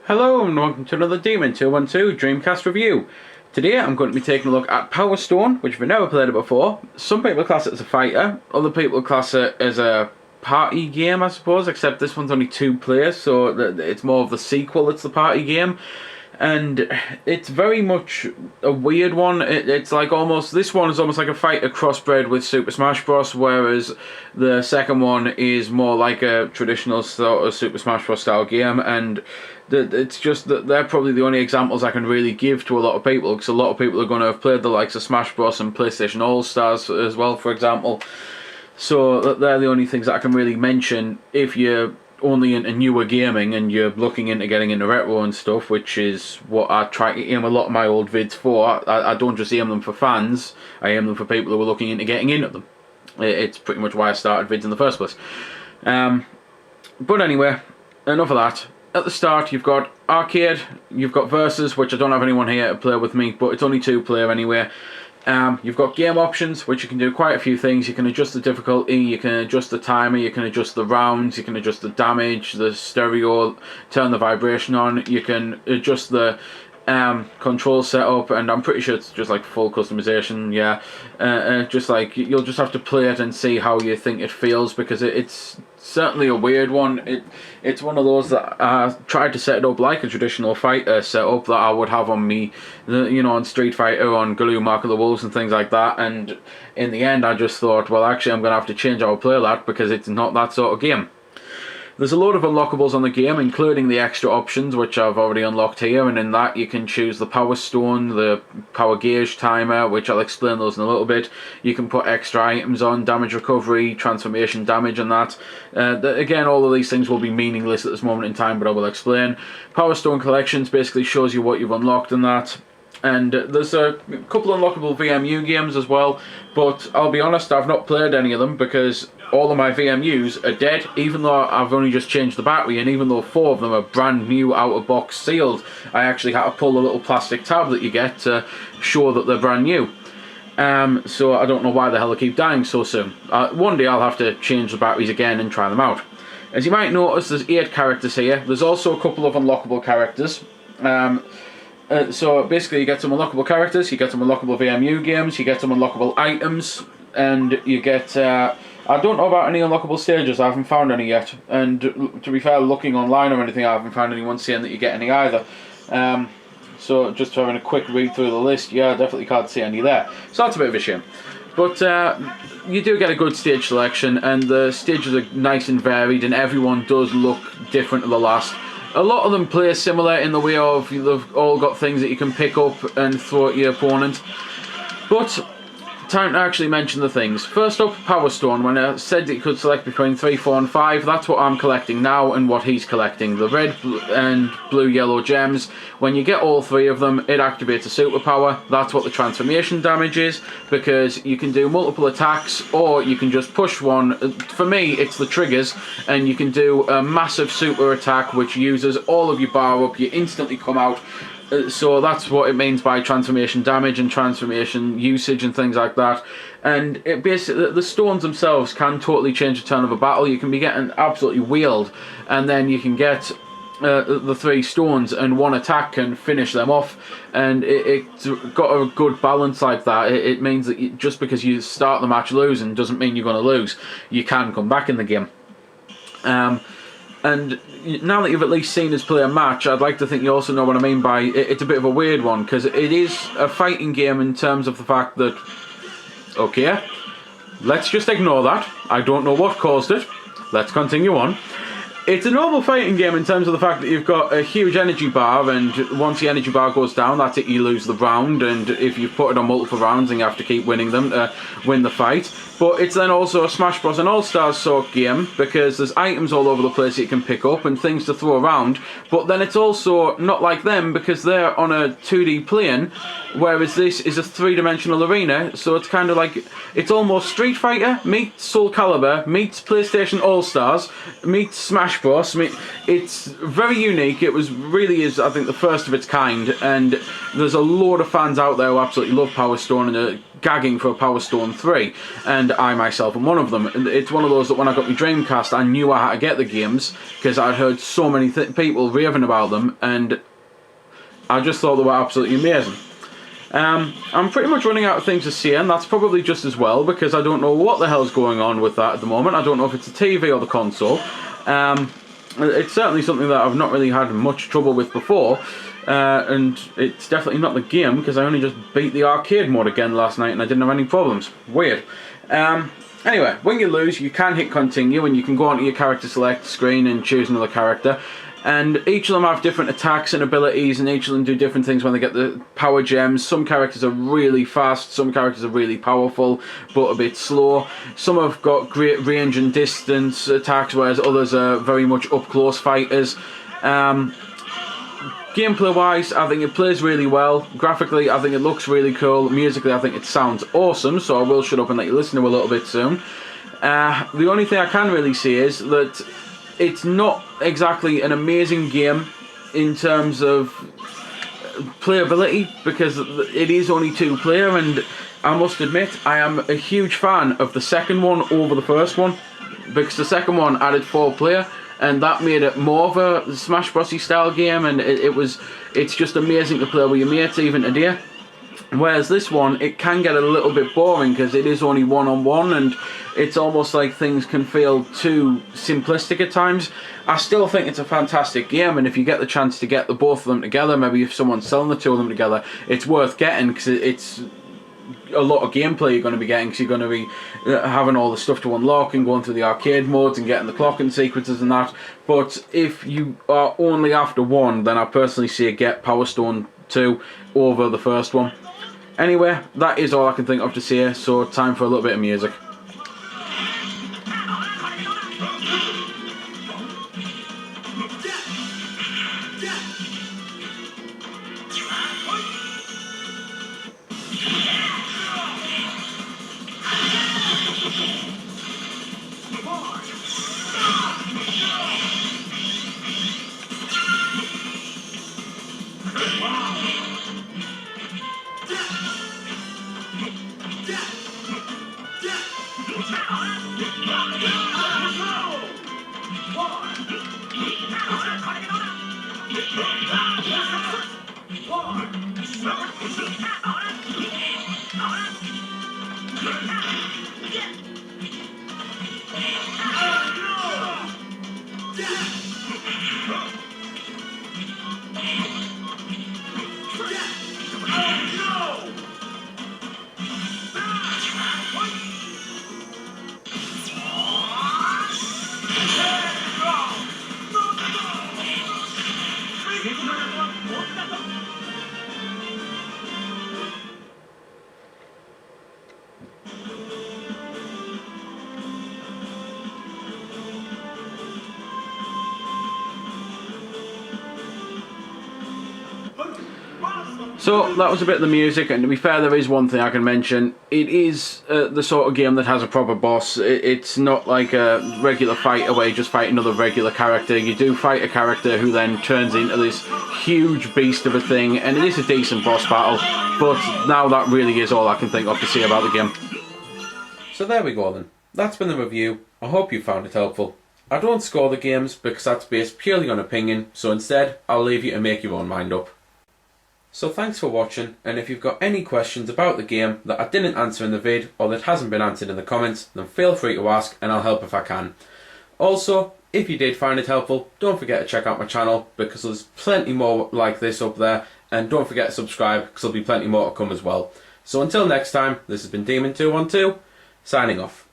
Hello and welcome to another Demon 212 Dreamcast review. Today I'm going to be taking a look at Power Stone, which if you've never played it before, some people class it as a fighter, other people class it as a party game I suppose, except this one's only 2 players, so it's more of the sequel, it's the party game. And it's very much a weird one. It's like almost, this one is almost like a fighter crossbred with Super Smash Bros, whereas the second one is more like a traditional sort of Super Smash Bros style game, and it's just that they're probably the only examples I can really give to a lot of people, because a lot of people are going to have played the likes of Smash Bros and PlayStation All-Stars as well, for example. So they're the only things that I can really mention if you're only into newer gaming and you're looking into getting into retro and stuff, which is what I try to aim a lot of my old vids for. I don't just aim them for fans, I aim them for people who are looking into getting into them. It's pretty much why I started vids in the first place. But anyway, enough of that. At the start you've got arcade, you've got versus, which I don't have anyone here to play with me, but it's only 2 player anyway. You've got game options, which you can do quite a few things. You can adjust the difficulty, you can adjust the timer, you can adjust the rounds, you can adjust the damage, the stereo, turn the vibration on, you can adjust the control setup, and I'm pretty sure it's just like full customization, yeah. Just like, you'll just have to play it and see how you think it feels, because it's certainly a weird one. It's one of those that I tried to set it up like a traditional fighter setup that I would have on me, you know, on Street Fighter, on Galoo, Mark of the Wolves and things like that, and in the end I just thought, well actually I'm going to have to change how I play that, because it's not that sort of game. There's a load of unlockables on the game, including the extra options, which I've already unlocked here, and in that you can choose the power stone, the power gauge timer, which I'll explain those in a little bit. You can put extra items on, damage recovery, transformation damage and that. Again, all of these things will be meaningless at this moment in time, but I will explain. Power stone collections basically shows you what you've unlocked and that. And there's a couple of unlockable VMU games as well, but I'll be honest, I've not played any of them because all of my VMUs are dead, even though I've only just changed the battery, and even though 4 of them are brand new, out of box, sealed. I actually had to pull the little plastic tab that you get to show that they're brand new. So I don't know why the hell they keep dying so soon. One day I'll have to change the batteries again and try them out. As you might notice, there's 8 characters here. There's also a couple of unlockable characters. So basically you get some unlockable characters, you get some unlockable VMU games, you get some unlockable items, and you get, I don't know about any unlockable stages, I haven't found any yet, and to be fair, looking online or anything, I haven't found anyone saying that you get any either. So just having a quick read through the list, yeah, I definitely can't see any there, so that's a bit of a shame. But you do get a good stage selection, and the stages are nice and varied, and everyone does look different to the last. A lot of them play similar in the way of they've all got things that you can pick up and throw at your opponent. But time to actually mention the things. First up, Power Stone. When I said that you could select between 3, 4 and 5, that's what I'm collecting now and what he's collecting. The red and blue yellow gems. When you get all 3 of them, it activates a superpower. That's what the transformation damage is, because you can do multiple attacks or you can just push one. For me, it's the triggers, and you can do a massive super attack which uses all of your bar up. You instantly come out. So that's what it means by transformation damage and transformation usage and things like that. And it basically, the stones themselves can totally change the turn of a battle. You can be getting absolutely wheeled, and then you can get the 3 stones and 1 attack can finish them off, and it's got a good balance like that. It means that just because you start the match losing doesn't mean you're going to lose. You can come back in the game. And now that you've at least seen us play a match, I'd like to think you also know what I mean by it's a bit of a weird one, because it is a fighting game in terms of the fact that, okay, let's just ignore that. I don't know what caused it. Let's continue on. It's a normal fighting game in terms of the fact that you've got a huge energy bar, and once the energy bar goes down, that's it, you lose the round, and if you put it on multiple rounds, then you have to keep winning them to win the fight. But it's then also a Smash Bros and All-Stars sort game, because there's items all over the place that you can pick up and things to throw around, but then it's also not like them because they're on a 2D plane, whereas this is a 3-dimensional arena, so it's kind of like, it's almost Street Fighter meets Soul Calibur meets PlayStation All-Stars meets Smash Smash Bros. I mean, it's very unique. It really is, I think, the first of its kind, and there's a lot of fans out there who absolutely love Power Stone and are gagging for a Power Stone 3, and I myself am one of them. And it's one of those that when I got my Dreamcast, I knew I had to get the games because I'd heard so many people raving about them, and I just thought they were absolutely amazing. I'm pretty much running out of things to say, and that's probably just as well, because I don't know what the hell's going on with that at the moment. I don't know if it's the TV or the console. It's certainly something that I've not really had much trouble with before, and it's definitely not the game, because I only just beat the arcade mode again last night and I didn't have any problems. Weird. Anyway, when you lose, you can hit continue, and you can go onto your character select screen and choose another character. And each of them have different attacks and abilities, and each of them do different things when they get the power gems. Some characters are really fast, some characters are really powerful, but a bit slow. Some have got great range and distance attacks, whereas others are very much up-close fighters. Gameplay-wise, I think it plays really well. Graphically, I think it looks really cool. Musically, I think it sounds awesome, so I will shut up and let you listen to it a little bit soon. The only thing I can really say is that it's not exactly an amazing game in terms of playability, because it is only 2-player, and I must admit I am a huge fan of the second one over the first one, because the second one added 4-player, and that made it more of a Smash Bros. Style game, and it's just amazing to play with your mates even today. Whereas this one, it can get a little bit boring because it is only one-on-one, and it's almost like things can feel too simplistic at times. I still think it's a fantastic game, and if you get the chance to get the both of them together, maybe if someone's selling the two of them together, it's worth getting, because it's a lot of gameplay you're going to be getting, because you're going to be having all the stuff to unlock and going through the arcade modes and getting the clocking sequences and that. But if you are only after one, then I personally say get Power Stone 2 over the first one. Anyway, that is all I can think of to say, so time for a little bit of music. So that was a bit of the music, and to be fair, there is one thing I can mention. It is the sort of game that has a proper boss. It's not like a regular fighter where you just fight another regular character. You do fight a character who then turns into this huge beast of a thing, and it is a decent boss battle, but now that really is all I can think of to say about the game. So there we go then. That's been the review. I hope you found it helpful. I don't score the games because that's based purely on opinion, so instead I'll leave you to make your own mind up. So thanks for watching, and if you've got any questions about the game that I didn't answer in the vid or that hasn't been answered in the comments, then feel free to ask and I'll help if I can. Also, if you did find it helpful, don't forget to check out my channel, because there's plenty more like this up there, and don't forget to subscribe because there'll be plenty more to come as well. So until next time, this has been Demon212, signing off.